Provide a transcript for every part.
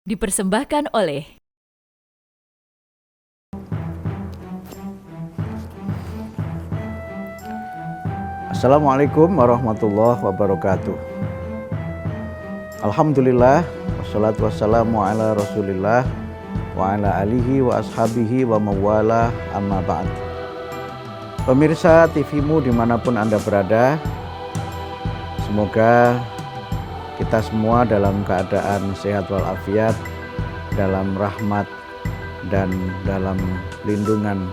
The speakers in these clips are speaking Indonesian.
Dipersembahkan oleh Assalamualaikum warahmatullahi wabarakatuh. Alhamdulillah, wassalatu wassalamu ala rasulillah wa ala alihi wa ashabihi wa mawala, amma ba'd. Pemirsa TVmu dimanapun Anda berada, semoga kita semua dalam keadaan sehat walafiat, dalam rahmat dan dalam lindungan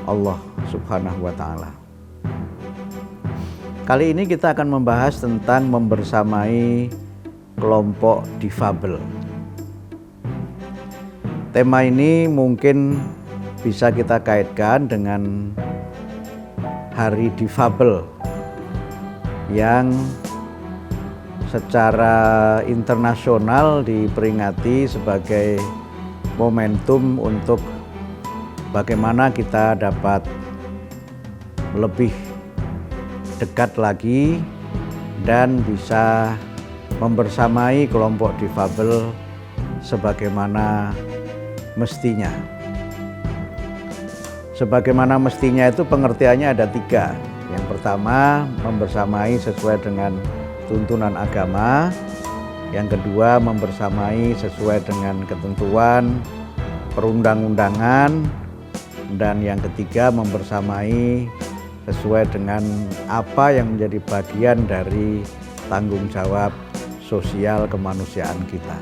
Allah Subhanahu wa Ta'ala. Kali ini kita akan membahas tentang membersamai kelompok difabel. Tema ini mungkin bisa kita kaitkan dengan Hari Difabel yang secara internasional diperingati sebagai momentum untuk bagaimana kita dapat lebih dekat lagi dan bisa membersamai kelompok difabel sebagaimana mestinya. Sebagaimana mestinya itu pengertiannya ada 3. Yang pertama, membersamai sesuai dengan tuntunan agama. Yang kedua, membersamai sesuai dengan ketentuan perundang-undangan. Dan yang ketiga, membersamai sesuai dengan apa yang menjadi bagian dari tanggung jawab sosial kemanusiaan kita.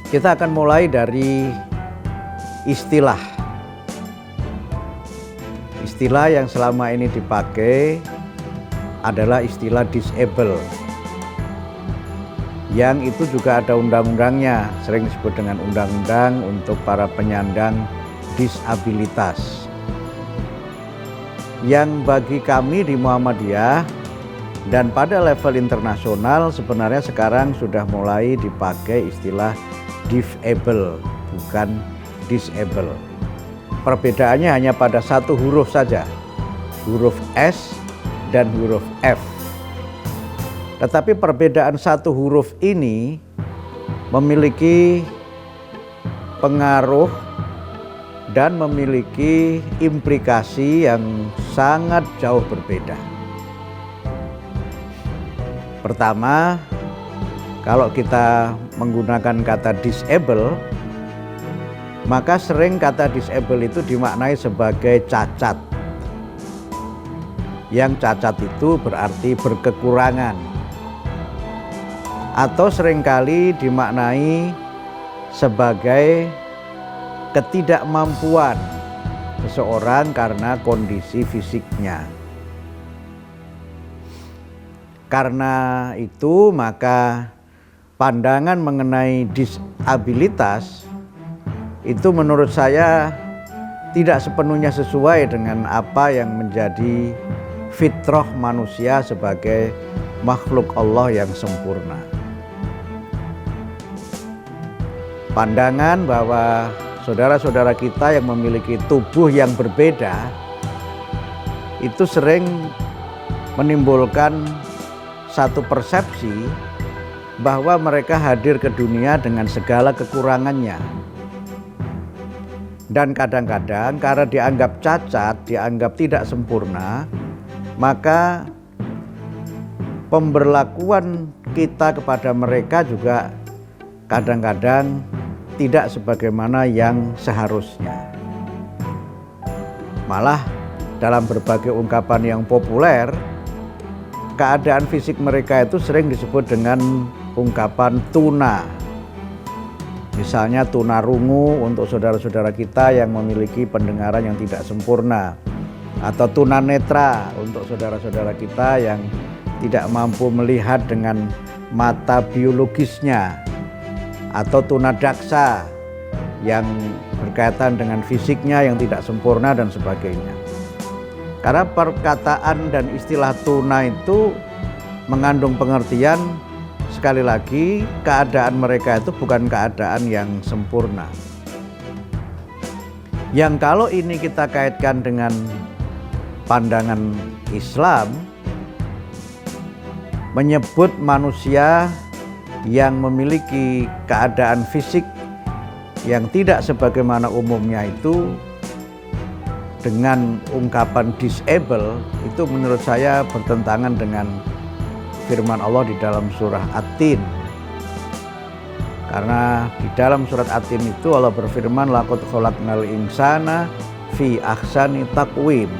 Kita akan mulai dari istilah. Istilah yang selama ini dipakai adalah istilah disable, yang itu juga ada undang-undangnya, sering disebut dengan undang-undang untuk para penyandang disabilitas, yang bagi kami di Muhammadiyah dan pada level internasional sebenarnya sekarang sudah mulai dipakai istilah difable, bukan disable. Perbedaannya hanya pada satu huruf saja, huruf S dan huruf F. Tetapi perbedaan satu huruf ini memiliki pengaruh dan memiliki implikasi yang sangat jauh berbeda. Pertama, kalau kita menggunakan kata disable, maka sering kata disable itu dimaknai sebagai cacat. Yang cacat itu berarti berkekurangan, atau seringkali dimaknai sebagai ketidakmampuan seseorang karena kondisi fisiknya. Karena itu maka pandangan mengenai disabilitas itu menurut saya tidak sepenuhnya sesuai dengan apa yang menjadi fitrah manusia sebagai makhluk Allah yang sempurna. Pandangan bahwa saudara-saudara kita yang memiliki tubuh yang berbeda itu sering menimbulkan satu persepsi bahwa mereka hadir ke dunia dengan segala kekurangannya. Dan kadang-kadang karena dianggap cacat, dianggap tidak sempurna, maka pemberlakuan kita kepada mereka juga kadang-kadang tidak sebagaimana yang seharusnya. Malah dalam berbagai ungkapan yang populer, keadaan fisik mereka itu sering disebut dengan ungkapan tuna. Misalnya tunarungu untuk saudara-saudara kita yang memiliki pendengaran yang tidak sempurna, atau tunanetra untuk saudara-saudara kita yang tidak mampu melihat dengan mata biologisnya, atau tunadaksa yang berkaitan dengan fisiknya yang tidak sempurna dan sebagainya. Karena perkataan dan istilah tuna itu mengandung pengertian, sekali lagi, keadaan mereka itu bukan keadaan yang sempurna. Yang kalau ini kita kaitkan dengan pandangan Islam, menyebut manusia yang memiliki keadaan fisik yang tidak sebagaimana umumnya itu dengan ungkapan disable, itu menurut saya bertentangan dengan firman Allah di dalam surah At-Tin. Karena di dalam surat At-Tin itu Allah berfirman, laqad khalaqnal insana fi ahsani taqwim.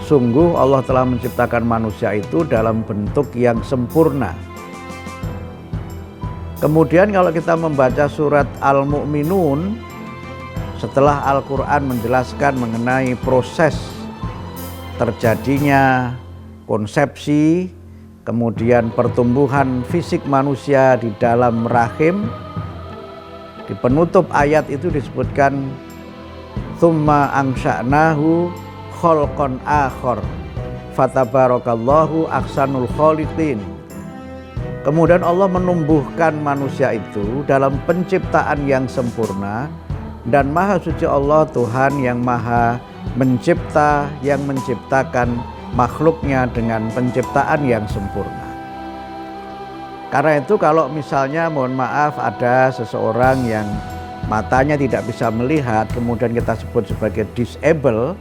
Sungguh Allah telah menciptakan manusia itu dalam bentuk yang sempurna. Kemudian kalau kita membaca surat Al-Mu'minun, setelah Al-Quran menjelaskan mengenai proses terjadinya konsepsi, kemudian pertumbuhan fisik manusia di dalam rahim, di penutup ayat itu disebutkan tsumma angsha'nahu khalqan akhar fatabarakallahu ahsanul khaliqin. Kemudian Allah menumbuhkan manusia itu dalam penciptaan yang sempurna, dan maha suci Allah Tuhan yang maha mencipta, yang menciptakan makhluknya dengan penciptaan yang sempurna. Karena itu kalau misalnya mohon maaf ada seseorang yang matanya tidak bisa melihat, kemudian kita sebut sebagai disable,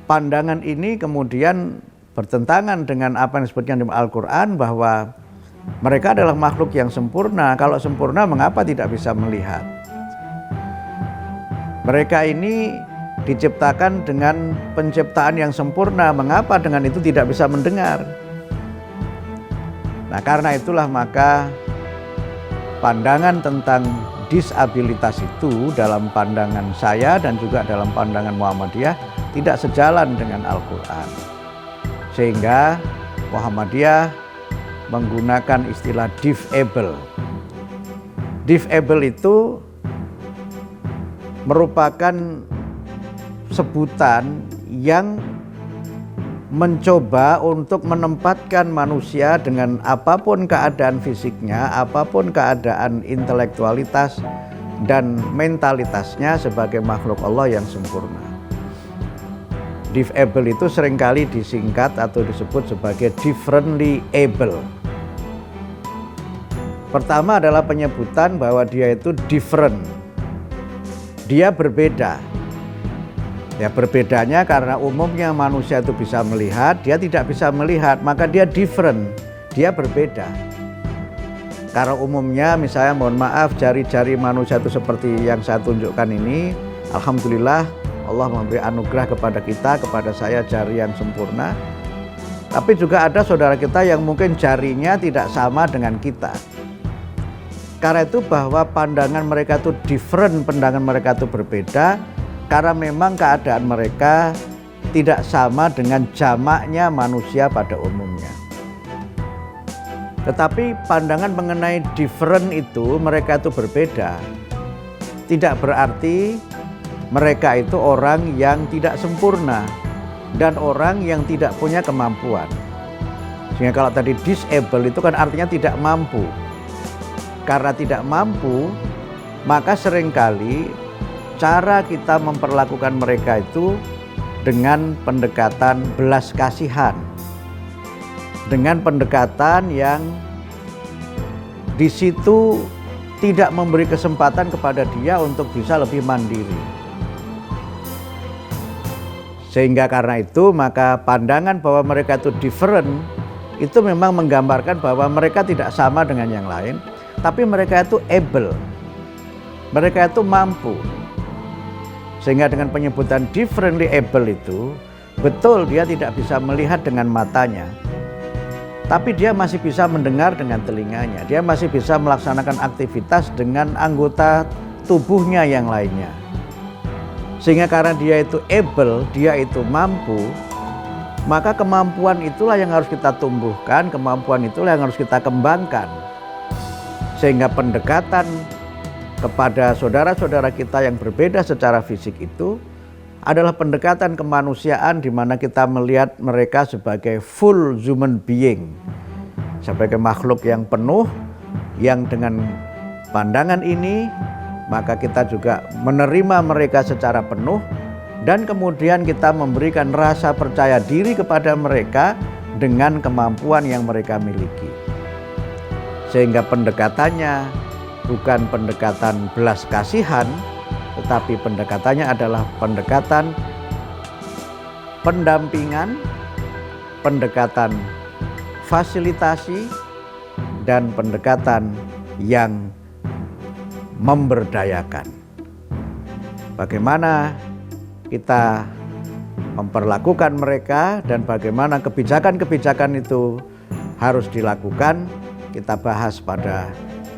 pandangan ini kemudian bertentangan dengan apa yang disebutkan di Al-Quran bahwa mereka adalah makhluk yang sempurna. Kalau sempurna mengapa tidak bisa melihat? Mereka ini diciptakan dengan penciptaan yang sempurna, mengapa dengan itu tidak bisa mendengar? Nah, karena itulah maka pandangan tentang disabilitas itu dalam pandangan saya dan juga dalam pandangan Muhammadiyah tidak sejalan dengan Al-Quran. Sehingga Muhammadiyah menggunakan istilah disable. Disable itu merupakan sebutan yang mencoba untuk menempatkan manusia dengan apapun keadaan fisiknya, apapun keadaan intelektualitas dan mentalitasnya sebagai makhluk Allah yang sempurna. Disable itu seringkali disingkat atau disebut sebagai differently able. Pertama adalah penyebutan bahwa dia itu different. Dia berbeda. Ya, berbedanya karena umumnya manusia itu bisa melihat, dia tidak bisa melihat, maka dia different, dia berbeda. Karena umumnya misalnya mohon maaf jari-jari manusia itu seperti yang saya tunjukkan ini, alhamdulillah Allah memberi anugerah kepada kita, kepada saya jari yang sempurna. Tapi juga ada saudara kita yang mungkin jarinya tidak sama dengan kita. Karena itu bahwa pandangan mereka itu different, pandangan mereka itu berbeda. Karena memang keadaan mereka tidak sama dengan jamaknya manusia pada umumnya. Tetapi pandangan mengenai different itu, mereka itu berbeda, tidak berarti mereka itu orang yang tidak sempurna dan orang yang tidak punya kemampuan. Sehingga kalau tadi disable itu kan artinya tidak mampu. Karena tidak mampu, maka seringkali cara kita memperlakukan mereka itu dengan pendekatan belas kasihan, dengan pendekatan yang di situ tidak memberi kesempatan kepada dia untuk bisa lebih mandiri. Sehingga karena itu maka pandangan bahwa mereka itu different itu memang menggambarkan bahwa mereka tidak sama dengan yang lain, tapi mereka itu able, mereka itu mampu. Sehingga dengan penyebutan differently able itu, betul dia tidak bisa melihat dengan matanya, tapi dia masih bisa mendengar dengan telinganya, dia masih bisa melaksanakan aktivitas dengan anggota tubuhnya yang lainnya. Sehingga karena dia itu able, dia itu mampu, maka kemampuan itulah yang harus kita tumbuhkan, kemampuan itulah yang harus kita kembangkan. Sehingga pendekatan kepada saudara-saudara kita yang berbeda secara fisik itu adalah pendekatan kemanusiaan di mana kita melihat mereka sebagai full human being, sebagai makhluk yang penuh, yang dengan pandangan ini maka kita juga menerima mereka secara penuh dan kemudian kita memberikan rasa percaya diri kepada mereka dengan kemampuan yang mereka miliki. sehingga pendekatannya bukan pendekatan belas kasihan, tetapi pendekatannya adalah pendekatan pendampingan, pendekatan fasilitasi, dan pendekatan yang memberdayakan. Bagaimana kita memperlakukan mereka dan bagaimana kebijakan-kebijakan itu harus dilakukan, kita bahas pada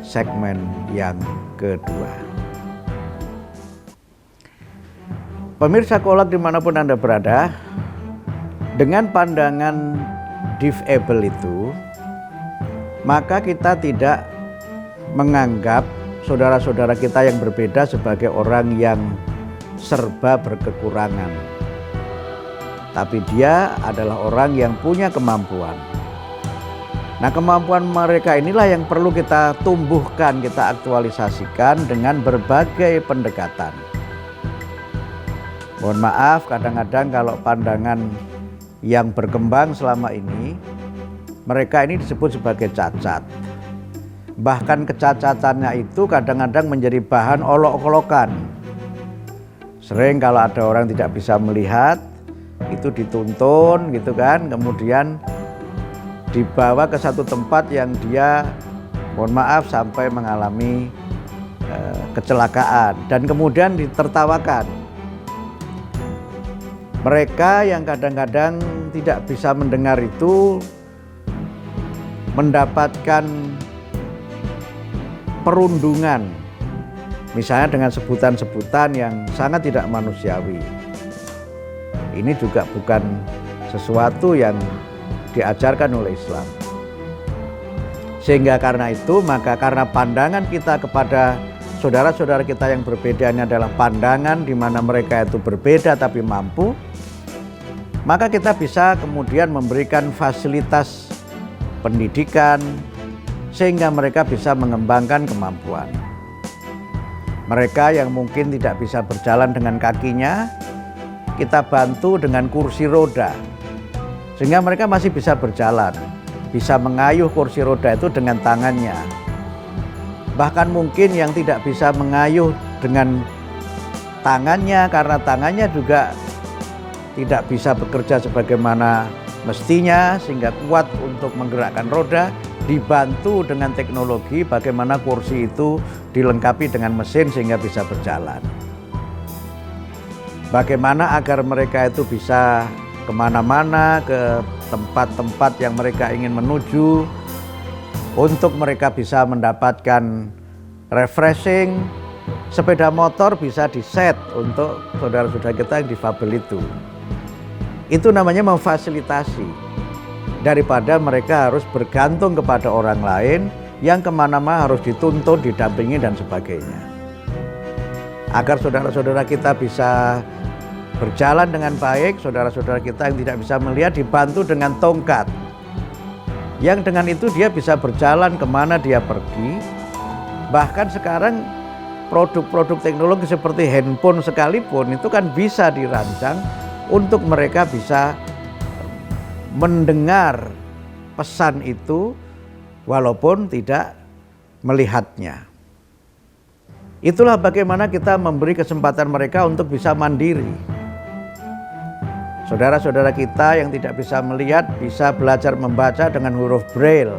segmen yang kedua. Pemirsa Kolak dimanapun Anda berada, dengan pandangan difabel itu, maka kita tidak menganggap saudara-saudara kita yang berbeda sebagai orang yang serba berkekurangan. Tapi dia adalah orang yang punya kemampuan. Nah, kemampuan mereka inilah yang perlu kita tumbuhkan, kita aktualisasikan dengan berbagai pendekatan. Mohon maaf, kadang-kadang kalau pandangan yang berkembang selama ini, mereka ini disebut sebagai cacat. Bahkan kecacatannya itu kadang-kadang menjadi bahan olok-olokan. Sering kalau ada orang tidak bisa melihat, itu dituntun gitu kan, kemudian dibawa ke satu tempat yang dia, mohon maaf, sampai mengalami kecelakaan dan kemudian ditertawakan. Mereka yang kadang-kadang tidak bisa mendengar itu mendapatkan perundungan, misalnya dengan sebutan-sebutan yang sangat tidak manusiawi. Ini juga bukan sesuatu yang diajarkan oleh Islam. Sehingga karena itu, maka karena pandangan kita kepada saudara-saudara kita yang berbeda ini adalah pandangan di mana mereka itu berbeda tapi mampu, maka kita bisa kemudian memberikan fasilitas pendidikan sehingga mereka bisa mengembangkan kemampuan. Mereka yang mungkin tidak bisa berjalan dengan kakinya, kita bantu dengan kursi roda sehingga mereka masih bisa berjalan, bisa mengayuh kursi roda itu dengan tangannya. Bahkan mungkin yang tidak bisa mengayuh dengan tangannya karena tangannya juga tidak bisa bekerja sebagaimana mestinya sehingga kuat untuk menggerakkan roda, dibantu dengan teknologi bagaimana kursi itu dilengkapi dengan mesin sehingga bisa berjalan. Bagaimana agar mereka itu bisa kemana-mana, ke tempat-tempat yang mereka ingin menuju, untuk mereka bisa mendapatkan refreshing. Sepeda motor bisa diset untuk saudara-saudara kita yang difabel itu. Itu namanya memfasilitasi, daripada mereka harus bergantung kepada orang lain yang kemana-mana harus dituntun, didampingi dan sebagainya. Agar saudara-saudara kita bisa berjalan dengan baik, saudara-saudara kita yang tidak bisa melihat dibantu dengan tongkat, yang dengan itu dia bisa berjalan kemana dia pergi. Bahkan sekarang produk-produk teknologi seperti handphone sekalipun itu kan bisa dirancang untuk mereka bisa mendengar pesan itu walaupun tidak melihatnya. Itulah bagaimana kita memberi kesempatan mereka untuk bisa mandiri. Saudara-saudara kita yang tidak bisa melihat bisa belajar membaca dengan huruf Braille.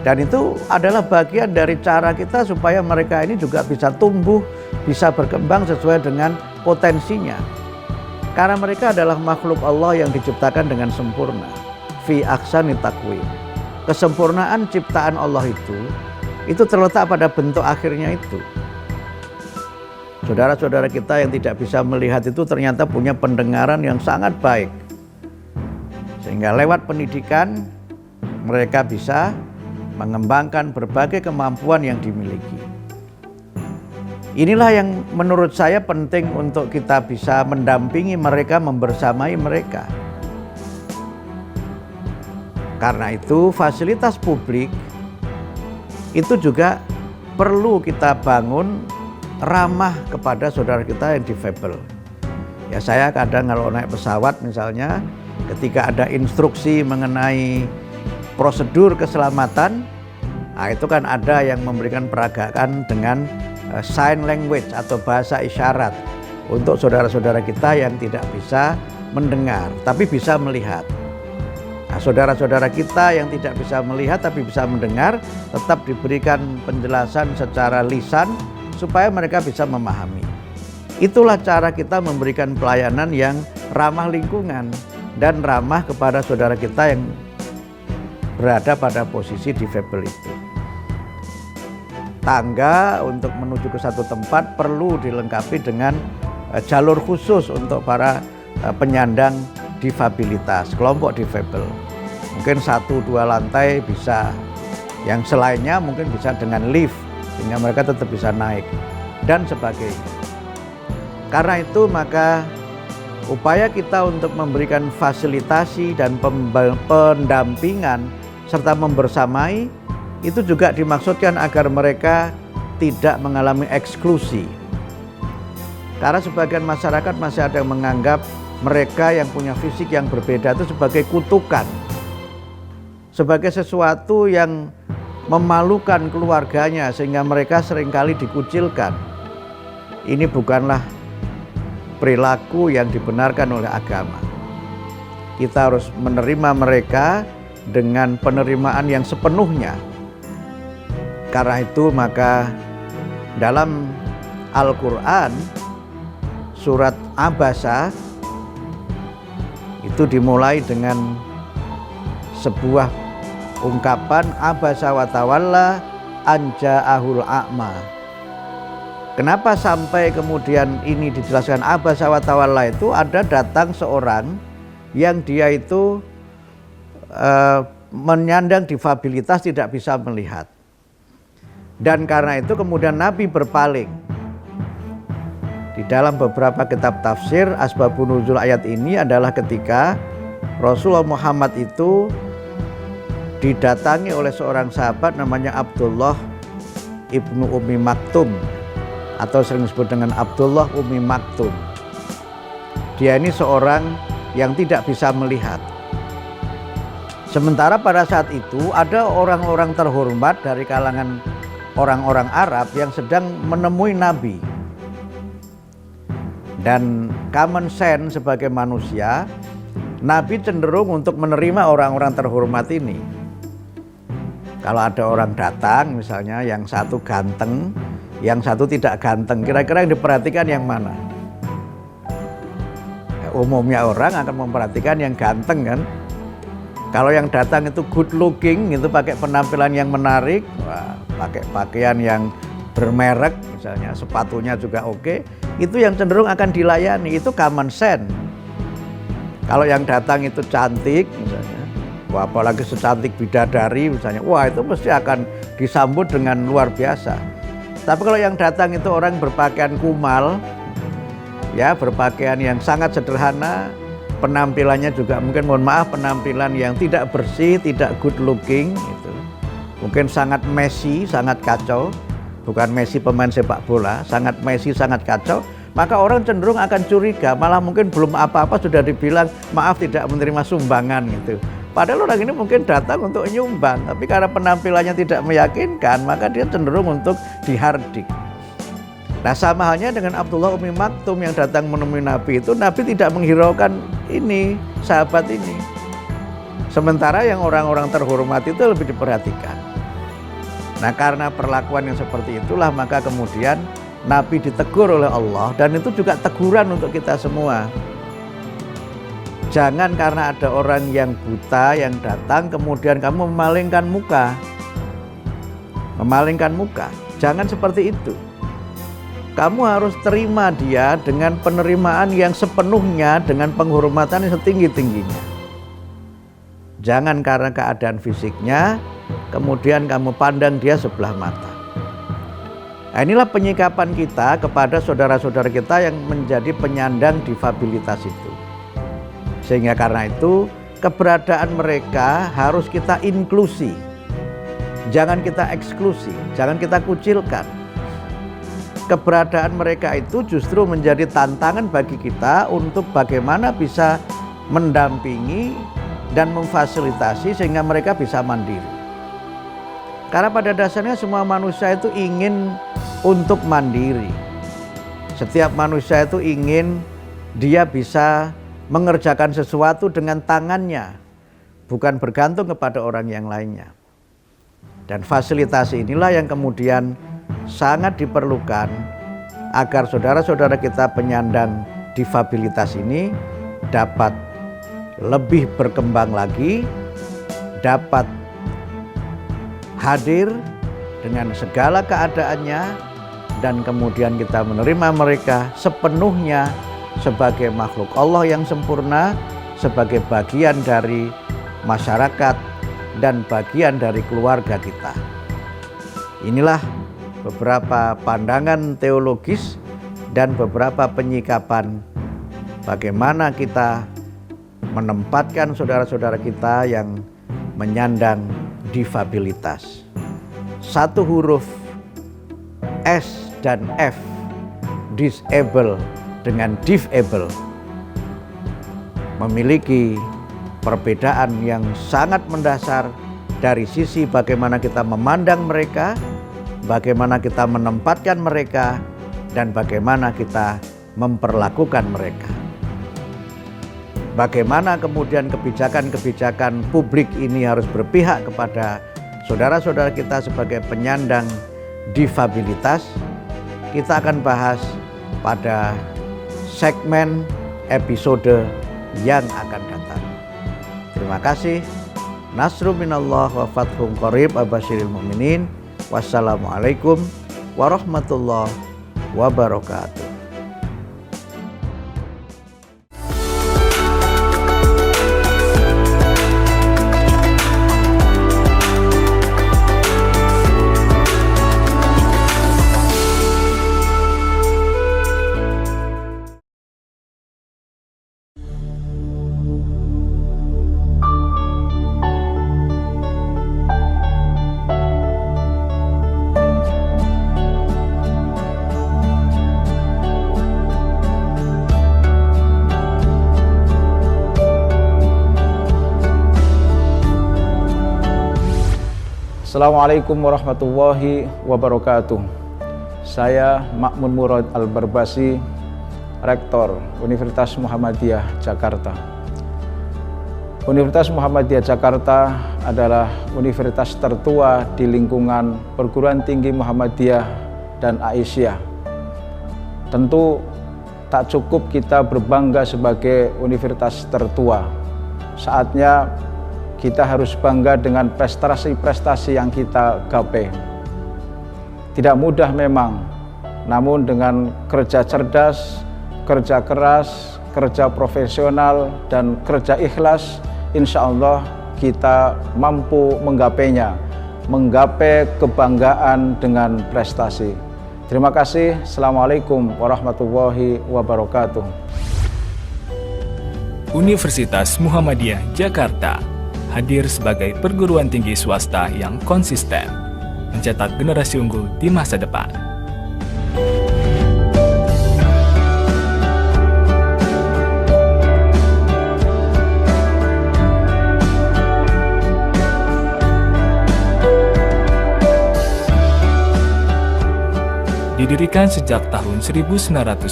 Dan itu adalah bagian dari cara kita supaya mereka ini juga bisa tumbuh, bisa berkembang sesuai dengan potensinya. Karena mereka adalah makhluk Allah yang diciptakan dengan sempurna. Fi ahsani taqwim. Kesempurnaan ciptaan Allah itu terletak pada bentuk akhirnya itu. Saudara-saudara kita yang tidak bisa melihat itu ternyata punya pendengaran yang sangat baik. Sehingga lewat pendidikan mereka bisa mengembangkan berbagai kemampuan yang dimiliki. Inilah yang menurut saya penting untuk kita bisa mendampingi mereka, membersamai mereka. Karena itu fasilitas publik itu juga perlu kita bangun ramah kepada saudara kita yang difabel. Ya, saya kadang kalau naik pesawat misalnya, ketika ada instruksi mengenai prosedur keselamatan, Nah, itu kan ada yang memberikan peragakan dengan sign language atau bahasa isyarat untuk saudara-saudara kita yang tidak bisa mendengar tapi bisa melihat. Nah, saudara-saudara kita yang tidak bisa melihat tapi bisa mendengar tetap diberikan penjelasan secara lisan supaya mereka bisa memahami. Itulah cara kita memberikan pelayanan yang ramah lingkungan dan ramah kepada saudara kita yang berada pada posisi difabel itu. Tangga untuk menuju ke satu tempat perlu dilengkapi dengan jalur khusus untuk para penyandang difabilitas, kelompok difabel. Mungkin 1-2 lantai bisa, yang selainnya mungkin bisa dengan lift sehingga mereka tetap bisa naik dan sebagainya. Karena itu maka upaya kita untuk memberikan fasilitasi dan pendampingan serta membersamai itu juga dimaksudkan agar mereka tidak mengalami eksklusi. Karena sebagian masyarakat masih ada yang menganggap mereka yang punya fisik yang berbeda itu sebagai kutukan, sebagai sesuatu yang memalukan keluarganya sehingga mereka seringkali dikucilkan. Ini bukanlah perilaku yang dibenarkan oleh agama. Kita harus menerima mereka dengan penerimaan yang sepenuhnya. Karena itu maka dalam Al-Quran surat Abasa itu dimulai dengan sebuah ungkapan abasa wa tawalla an ja'ahul a'ma. Kenapa sampai kemudian ini dijelaskan abasa wa tawalla? Itu ada datang seorang yang dia itu menyandang difabilitas, tidak bisa melihat. Dan karena itu kemudian Nabi berpaling. Di dalam beberapa kitab tafsir, asbabun nuzul ayat ini adalah ketika Rasulullah Muhammad itu didatangi oleh seorang sahabat namanya Abdullah ibnu Ummi Maktum, atau sering disebut dengan Abdullah Ummi Maktum. Dia ini seorang yang tidak bisa melihat. Sementara pada saat itu ada orang-orang terhormat dari kalangan orang-orang Arab yang sedang menemui Nabi. Dan common sense sebagai manusia, Nabi cenderung untuk menerima orang-orang terhormat ini. Kalau ada orang datang misalnya, yang satu ganteng, yang satu tidak ganteng, kira-kira yang diperhatikan yang mana? Ya, umumnya orang akan memperhatikan yang ganteng kan. Kalau yang datang itu good looking, itu pakai penampilan yang menarik, wah, pakai pakaian yang bermerek misalnya, sepatunya juga oke, itu yang cenderung akan dilayani, itu common sense. Kalau yang datang itu cantik misalnya, wah, apalagi secantik bidadari misalnya, wah, itu mesti akan disambut dengan luar biasa. Tapi kalau yang datang itu orang berpakaian kumal, ya, berpakaian yang sangat sederhana, penampilannya juga mungkin, mohon maaf, penampilan yang tidak bersih, tidak good looking, itu mungkin sangat messy, sangat kacau. Bukan Messi pemain sepak bola, sangat messy, sangat kacau. Maka orang cenderung akan curiga, malah mungkin belum apa-apa sudah dibilang maaf tidak menerima sumbangan gitu. Padahal orang ini mungkin datang untuk nyumbang, tapi karena penampilannya tidak meyakinkan, maka dia cenderung untuk dihardik. Nah, sama halnya dengan Abdullah Ummi Maktum yang datang menemui Nabi itu, Nabi tidak menghiraukan ini, sahabat ini. Sementara yang orang-orang terhormat itu lebih diperhatikan. Nah, karena perlakuan yang seperti itulah maka kemudian Nabi ditegur oleh Allah, dan itu juga teguran untuk kita semua. Jangan karena ada orang yang buta yang datang kemudian kamu memalingkan muka. Memalingkan muka, jangan seperti itu. Kamu harus terima dia dengan penerimaan yang sepenuhnya, dengan penghormatan yang setinggi-tingginya. Jangan karena keadaan fisiknya kemudian kamu pandang dia sebelah mata. Nah, inilah penyikapan kita kepada saudara-saudara kita yang menjadi penyandang difabilitas itu. Sehingga karena itu keberadaan mereka harus kita inklusi. Jangan kita eksklusi, jangan kita kucilkan. Keberadaan mereka itu justru menjadi tantangan bagi kita untuk bagaimana bisa mendampingi dan memfasilitasi sehingga mereka bisa mandiri. Karena pada dasarnya semua manusia itu ingin untuk mandiri. Setiap manusia itu ingin dia bisa mengerjakan sesuatu dengan tangannya, bukan bergantung kepada orang yang lainnya. Dan fasilitasi inilah yang kemudian sangat diperlukan agar saudara-saudara kita penyandang difabilitas ini dapat lebih berkembang lagi, dapat hadir dengan segala keadaannya, dan kemudian kita menerima mereka sepenuhnya sebagai makhluk Allah yang sempurna, sebagai bagian dari masyarakat dan bagian dari keluarga kita. Inilah beberapa pandangan teologis dan beberapa penyikapan bagaimana kita menempatkan saudara-saudara kita yang menyandang difabilitas. Satu huruf S dan F, disable dengan difable, memiliki perbedaan yang sangat mendasar dari sisi bagaimana kita memandang mereka, bagaimana kita menempatkan mereka, dan bagaimana kita memperlakukan mereka. Bagaimana kemudian kebijakan-kebijakan publik ini harus berpihak kepada saudara-saudara kita sebagai penyandang difabilitas, kita akan bahas pada segmen episode yang akan datang. Terima kasih. Nasrun minallah wa fathun qarib abasyiril mu'minin. Wassalamualaikum warahmatullahi wabarakatuh. Assalamualaikum warahmatullahi wabarakatuh. Saya Ma'mun Murad Al-Barbasi, Rektor Universitas Muhammadiyah Jakarta. Universitas Muhammadiyah Jakarta adalah universitas tertua di lingkungan perguruan tinggi Muhammadiyah dan Aisyah. Tentu tak cukup kita berbangga sebagai universitas tertua. Saatnya kita harus bangga dengan prestasi-prestasi yang kita gapai. Tidak mudah memang, namun dengan kerja cerdas, kerja keras, kerja profesional, dan kerja ikhlas, insya Allah kita mampu menggapainya, menggapai kebanggaan dengan prestasi. Terima kasih. Assalamualaikum warahmatullahi wabarakatuh. Universitas Muhammadiyah Jakarta hadir sebagai perguruan tinggi swasta yang konsisten, mencetak generasi unggul di masa depan. Didirikan sejak tahun 1955,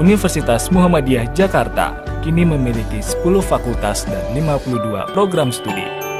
Universitas Muhammadiyah Jakarta kini memiliki 10 fakultas dan 52 program studi.